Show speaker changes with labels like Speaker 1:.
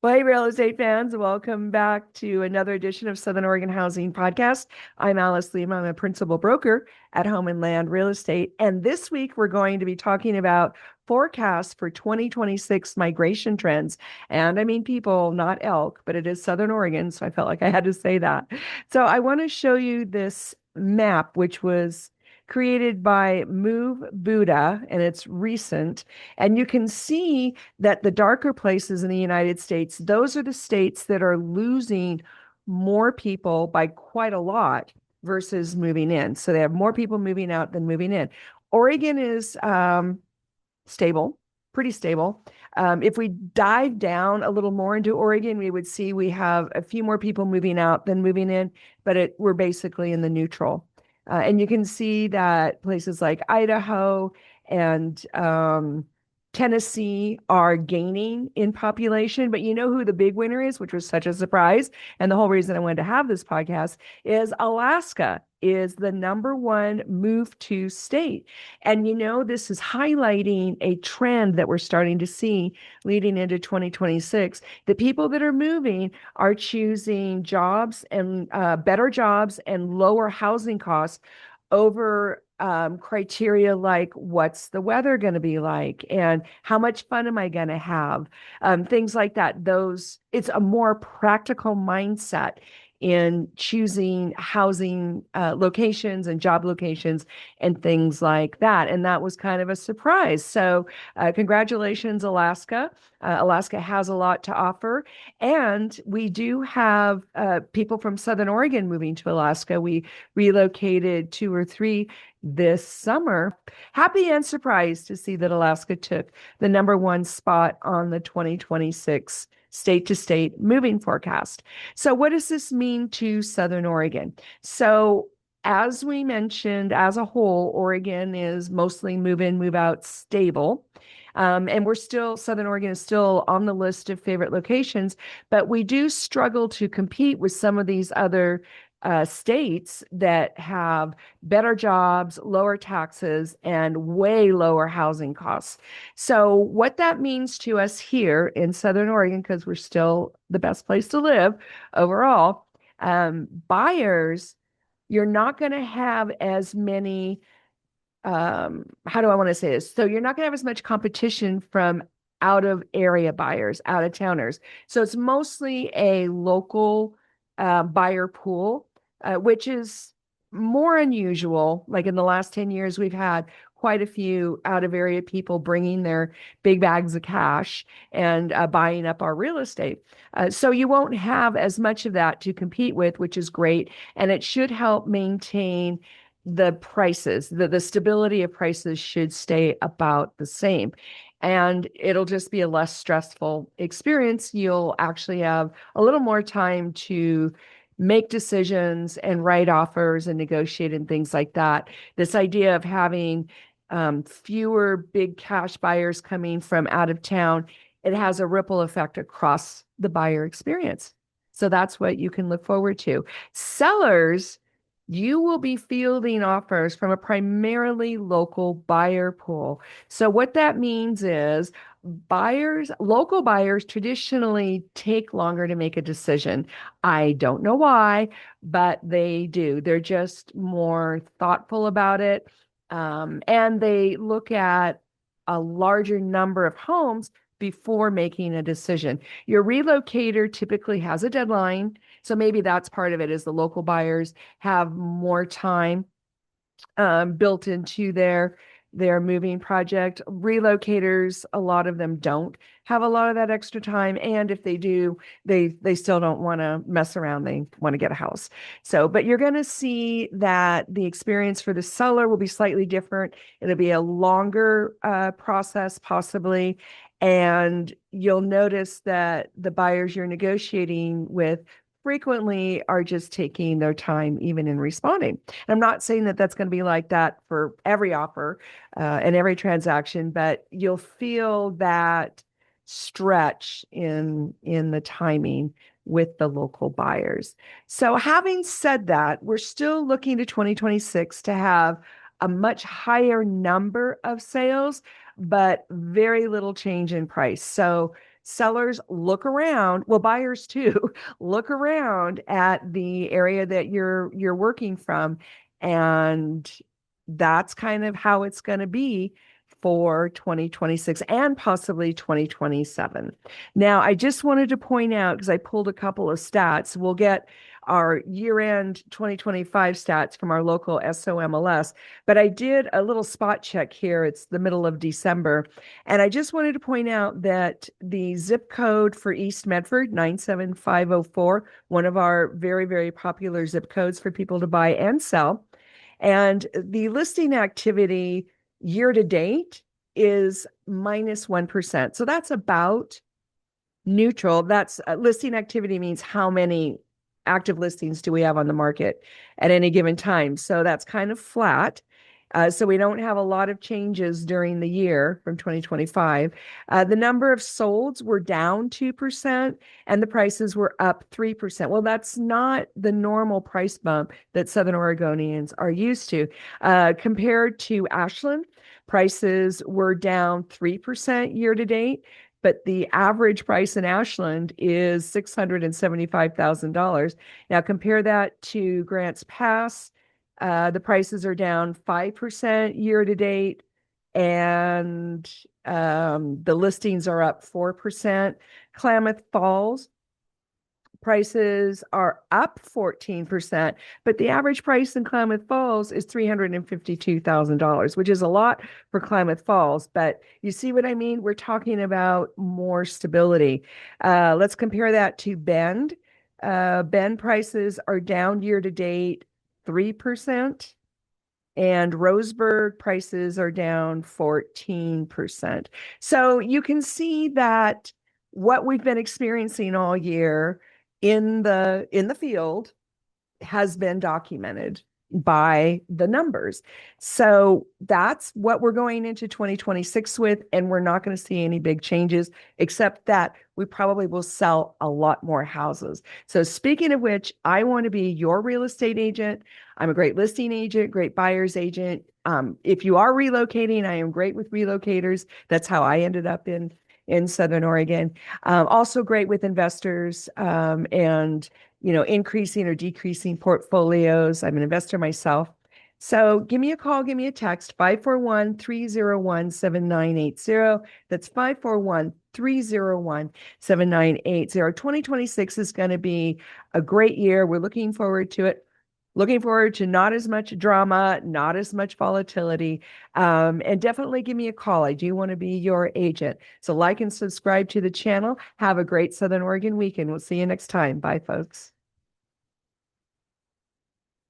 Speaker 1: Well, hey, real estate fans, welcome back to another edition of Southern Oregon Housing Podcast. I'm Alice Lema. I'm a principal broker at Home and Land Real Estate. And this week, we're going to be talking about forecasts for 2026 migration trends. And I mean people, not elk, but it is Southern Oregon. So I felt like I had to say that. So I want to show you this map, which was created by Move Buddha, and it's recent. And you can see that the darker places in the United States, those are the states that are losing more people by quite a lot versus moving in. So they have more people moving out than moving in. Oregon is stable, pretty stable. If we dive down a little more into Oregon, we would see we have a few more people moving out than moving in, but we're basically in the neutral. And you can see that places like Idaho and Tennessee are gaining in population, but you know who the big winner is, which was such a surprise. And the whole reason I wanted to have this podcast is Alaska is the number one move to state. And you know, this is highlighting a trend that we're starting to see leading into 2026. The people that are moving are choosing jobs and better jobs and lower housing costs over criteria like what's the weather going to be like and how much fun am I going to have, things like that. It's a more practical mindset in choosing housing locations and job locations and things like that. And that was kind of a surprise. So congratulations, Alaska. Alaska has a lot to offer. And we do have people from Southern Oregon moving to Alaska. We relocated two or three this summer. Happy and surprised to see that Alaska took the number one spot on the 2026 state to state moving forecast. So, what does this mean to Southern Oregon? So, as we mentioned, as a whole, Oregon is mostly move in, move out stable. And Southern Oregon is still on the list of favorite locations, but we do struggle to compete with some of these other states that have better jobs, lower taxes, and way lower housing costs. So, what that means to us here in Southern Oregon, because we're still the best place to live overall, buyers, you're not going to have as many. How do I want to say this? So, you're not going to have as much competition from out of area buyers, out of towners. So, it's mostly a local buyer pool, which is more unusual. Like in the last 10 years, we've had quite a few out of area people bringing their big bags of cash and buying up our real estate. So you won't have as much of that to compete with, which is great. And it should help maintain the prices. The stability of prices should stay about the same. And it'll just be a less stressful experience. You'll actually have a little more time to make decisions and write offers and negotiate and things like that. This idea of having fewer big cash buyers coming from out of town, it has a ripple effect across the buyer experience. So that's what you can look forward to. Sellers, you will be fielding offers from a primarily local buyer pool. So what that means is local buyers traditionally take longer to make a decision. I don't know why, but they do. They're just more thoughtful about it. And they look at a larger number of homes before making a decision. Your relocator typically has a deadline. So maybe that's part of it, is the local buyers have more time built into their moving project. Relocators, a lot of them don't have a lot of that extra time, and if they do, they still don't want to mess around. They want to get a house. So, but you're going to see that the experience for the seller will be slightly different. It'll be a longer process, possibly. And you'll notice that the buyers you're negotiating with frequently are just taking their time even in responding. And I'm not saying that that's going to be like that for every offer and every transaction, but you'll feel that stretch in the timing with the local buyers. So having said that, we're still looking to 2026 to have a much higher number of sales, but very little change in price. So sellers, look around. Well, buyers too, look around at the area that you're working from, and that's kind of how it's going to be for 2026 and possibly 2027. Now, I just wanted to point out, because I pulled a couple of stats, we'll get our year-end 2025 stats from our local SOMLS, but I did a little spot check here. It's the middle of December, and I just wanted to point out that the zip code for East Medford, 97504, one of our very, very popular zip codes for people to buy and sell, and the listing activity year to date is minus 1%. So that's about neutral. That's listing activity means how many active listings do we have on the market at any given time. So that's kind of flat. So we don't have a lot of changes during the year from 2025. The number of solds were down 2% and the prices were up 3%. Well, that's not the normal price bump that Southern Oregonians are used to. Compared to Ashland, prices were down 3% year to date, but the average price in Ashland is $675,000. Now compare that to Grants Pass. The prices are down 5% year to date, and the listings are up 4%. Klamath Falls prices are up 14%, but the average price in Klamath Falls is $352,000, which is a lot for Klamath Falls. But you see what I mean? We're talking about more stability. Let's compare that to Bend. Bend prices are down year to date 3%, and Roseburg prices are down 14%. So you can see that what we've been experiencing all year in the field has been documented by the numbers. So that's what we're going into 2026 with, and we're not going to see any big changes, except that we probably will sell a lot more houses. So speaking of which, I want to be your real estate agent. I'm a great listing agent, great buyer's agent. If you are relocating, I am great with relocators. That's how I ended up in Southern Oregon. Also great with investors, and increasing or decreasing portfolios. I'm an investor myself. So give me a call, give me a text, 541-301-7980. That's 541-301-7980. 2026 is going to be a great year. We're looking forward to it. Looking forward to not as much drama, not as much volatility, and definitely give me a call. I do want to be your agent. So like and subscribe to the channel. Have a great Southern Oregon weekend. We'll see you next time. Bye, folks.